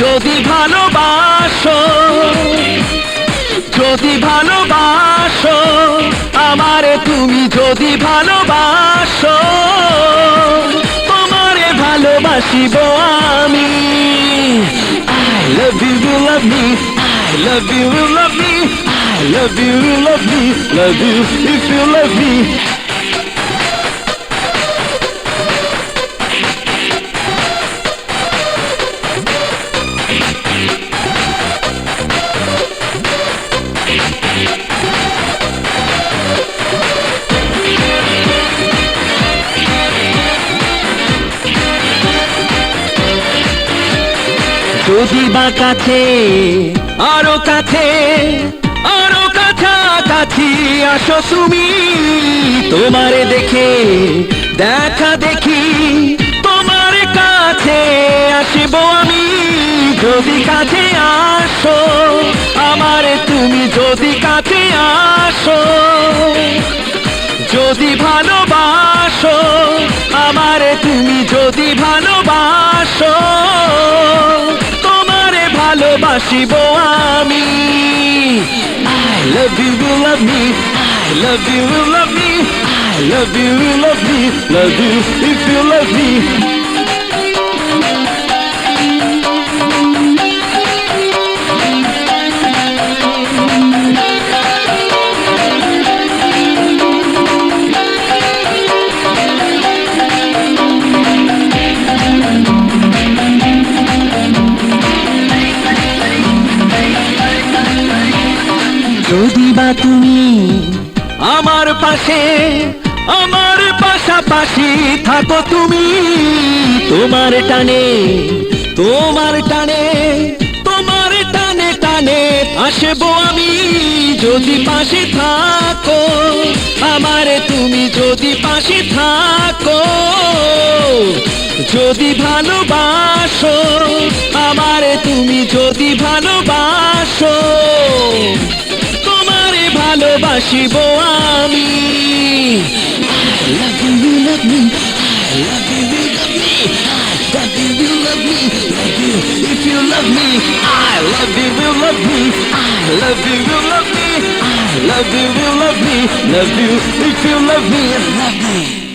যদি ভালোবাসো, যদি ভালোবাসো আমারে, তুমি যদি ভালোবাসো, তোমারে ভালোবাসিব আমি। I love you, you love me, I love you, you love me, I love you, you love me, love you if you love me. যদি বা কাছে, আরো কাছে, আরো কাছাকাছি আসো তুমি, তোমারে দেখে দেখা দেখি তোমার কাছে আসিব আমি। যদি কাছে আসো আমারে, তুমি যদি কাছে আসো, যদি ভালোবাসো আমারে, তুমি যদি ভালোবাসো, তোমারে ভালোবাসিব আমি। I love you, you love me, I love you, you love me, I love you, you love me, love you if you love me. যদি বা তুমি আমার পাশে, আমার পাশাপাশি থাকো তুমি, তোমার টানে, তোমার টানে, তোমার টানে টানে আসবো আমি। যদি পাশে থাকো আমারে, তুমি যদি পাশে থাকো, যদি ভালোবাসো আমারে, তুমি যদি ভালোবাসো, তোমারে ভালোবাসিব আমি। I love you, you love me, I love you, you love me, I love you, you love me, love you if you love me. I love you, you love me, I love you, you love me, I love you, you love me, love you if you love me, love me.